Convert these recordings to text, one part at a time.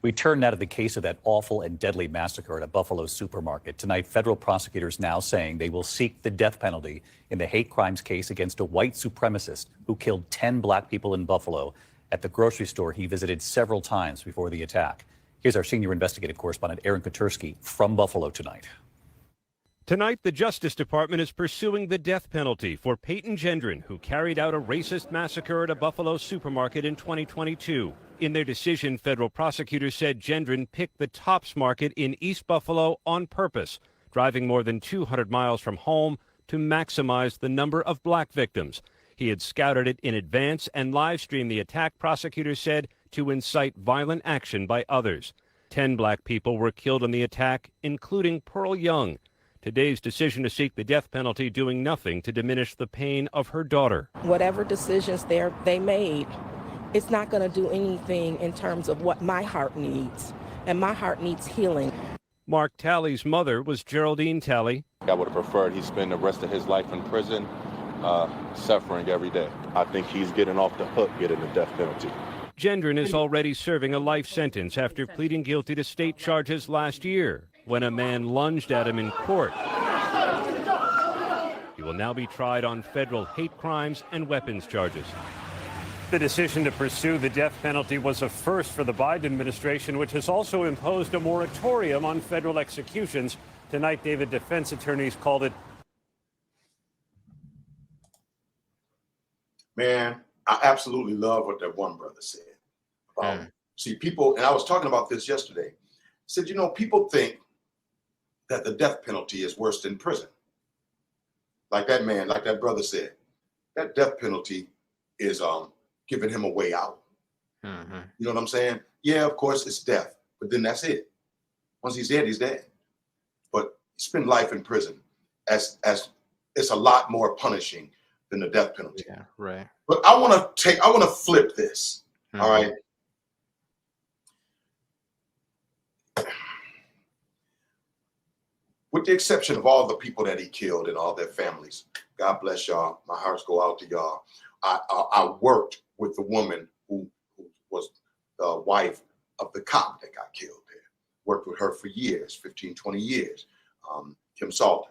We turn now to the case of that awful and deadly massacre at a Buffalo supermarket. Tonight, federal prosecutors now saying they will seek the death penalty in the hate crimes case against a white supremacist who killed 10 black people in Buffalo at the grocery store he visited several times before the attack. Here's our senior investigative correspondent, Aaron Kotursky, from Buffalo tonight. Tonight, the Justice Department is pursuing the death penalty for Peyton Gendron, who carried out a racist massacre at a Buffalo supermarket in 2022. In their decision, federal prosecutors said Gendron picked the Tops Market in East Buffalo on purpose, driving more than 200 miles from home to maximize the number of black victims. He had scouted it in advance and live-streamed the attack, prosecutors said, to incite violent action by others. 10 black people were killed in the attack, including Pearl Young. Today's decision to seek the death penalty doing nothing to diminish the pain of her daughter. Whatever decisions they made, it's not going to do anything in terms of what my heart needs, and my heart needs healing. Mark Talley's mother was Geraldine Talley. I would have preferred he spend the rest of his life in prison, suffering every day. I think he's getting off the hook getting the death penalty. Gendron is already serving a life sentence after pleading guilty to state charges last year when a man lunged at him in court. He will now be tried on federal hate crimes and weapons charges. The decision to pursue the death penalty was a first for the Biden administration, which has also imposed a moratorium on federal executions. Tonight, David, defense attorneys called it. Man, I absolutely love what that one brother said. See, people, and I was talking about this yesterday, said, people think that the death penalty is worse than prison. Like that man, like that brother said, that death penalty is giving him a way out. You know what I'm saying? Yeah, of course it's death, but then that's it. Once he's dead, he's dead. But spend life in prison as it's a lot more punishing than the death penalty. Yeah, right. But I want to flip this. All right. With the exception of all the people that he killed and all their families, God bless y'all. My hearts go out to y'all. I worked with the woman who was the wife of the cop that got killed there. Worked with her for years, 15, 20 years. Kim Salter.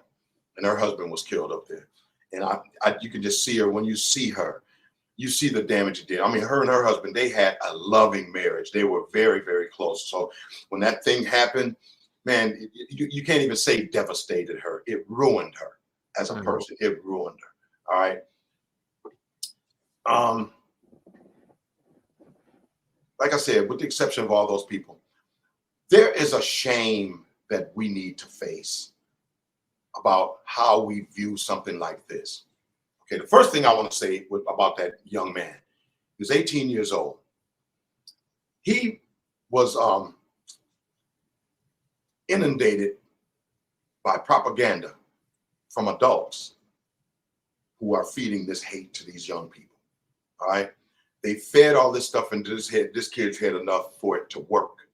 And her husband was killed up there. And you can just see her. When you see her, you see the damage it did. I mean, her and her husband, they had a loving marriage. They were very, very close. So when that thing happened, man, you can't even say devastated her. It ruined her as a person. It ruined her. All right. Like I said, with the exception of all those people, there is a shame that we need to face about how we view something like this. Okay, the first thing I want to say about that young man, he was 18 years old. He was inundated by propaganda from adults who are feeding this hate to these young people. All right, they fed all this stuff into this kid's head enough for it to work.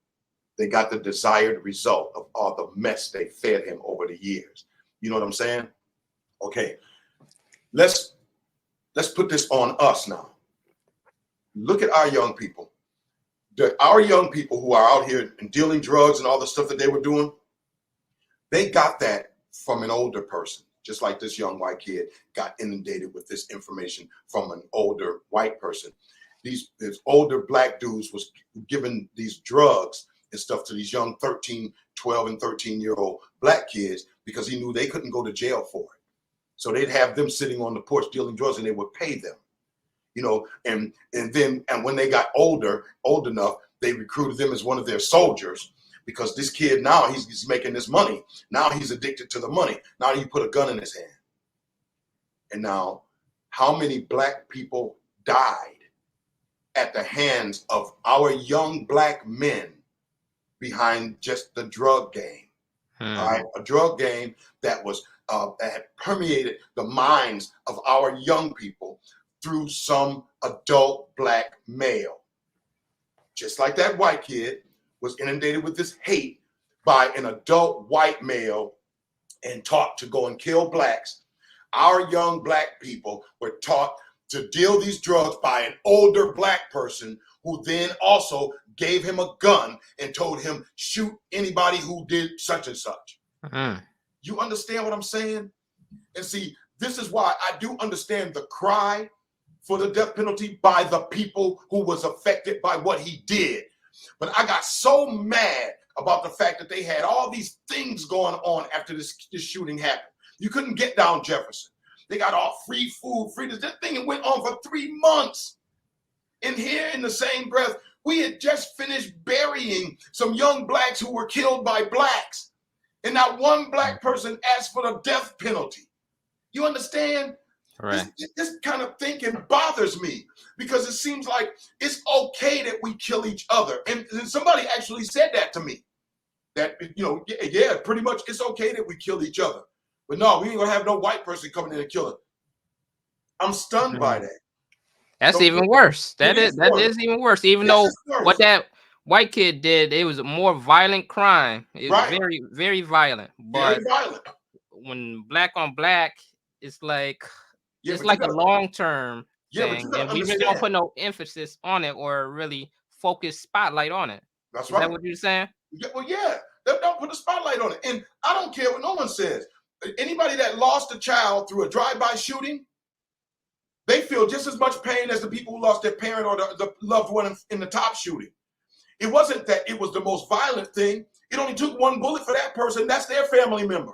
They got the desired result of all the mess they fed him over the years. You know what I'm saying? Okay, let's put this on us now. Look at our young people. Our young people who are out here and dealing drugs and all the stuff that they were doing, they got that from an older person, just like this young white kid got inundated with this information from an older white person. These older black dudes was giving these drugs and stuff to these young 12 and 13-year-old black kids because he knew they couldn't go to jail for it. So they'd have them sitting on the porch dealing drugs and they would pay them, and when they got old enough, they recruited them as one of their soldiers because this kid now he's making this money. Now he's addicted to the money. Now you put a gun in his hand. And now how many black people died at the hands of our young black men behind just the drug game? All right, a drug game that was that had permeated the minds of our young people through some adult black male. Just like that white kid was inundated with this hate by an adult white male and taught to go and kill blacks. Our young black people were taught to deal these drugs by an older black person who then also gave him a gun and told him, shoot anybody who did such and such. You understand what I'm saying? And see, this is why I do understand the cry for the death penalty by the people who was affected by what he did. But I got so mad about the fact that they had all these things going on after this shooting happened. You couldn't get down Jefferson. They got all free food, free this. That thing went on for 3 months. And here in the same breath, we had just finished burying some young blacks who were killed by blacks. And not one black person asked for the death penalty. You understand? Right. This kind of thinking bothers me because it seems like it's okay that we kill each other. And somebody actually said that to me. That, you know, yeah, pretty much it's okay that we kill each other. But no, we ain't gonna have no white person coming in and killing. I'm stunned by that. That's So even worse. That is is even worse. Even though what that white kid did, it was a more violent crime. It was very, very violent. But very violent. When black on black, it's like Yeah, it's but like you a gotta- long-term Yeah, but thing, you gotta and we really don't put no emphasis on it or really focus spotlight on it. That's Is right. that what you're saying? Yeah, well, yeah, they don't put a spotlight on it. And I don't care what no one says. Anybody that lost a child through a drive-by shooting, they feel just as much pain as the people who lost their parent or the loved one in the top shooting. It wasn't that it was the most violent thing. It only took one bullet for that person. That's their family member.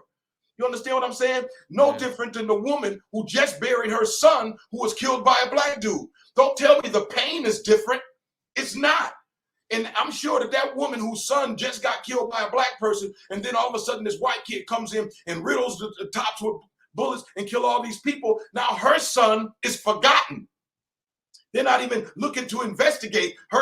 You understand what I'm saying? No different than the woman who just buried her son who was killed by a black dude. Don't tell me the pain is different. It's not. And I'm sure that that woman whose son just got killed by a black person, and then all of a sudden this white kid comes in and riddles the tops with bullets and kill all these people. Now her son is forgotten. They're not even looking to investigate her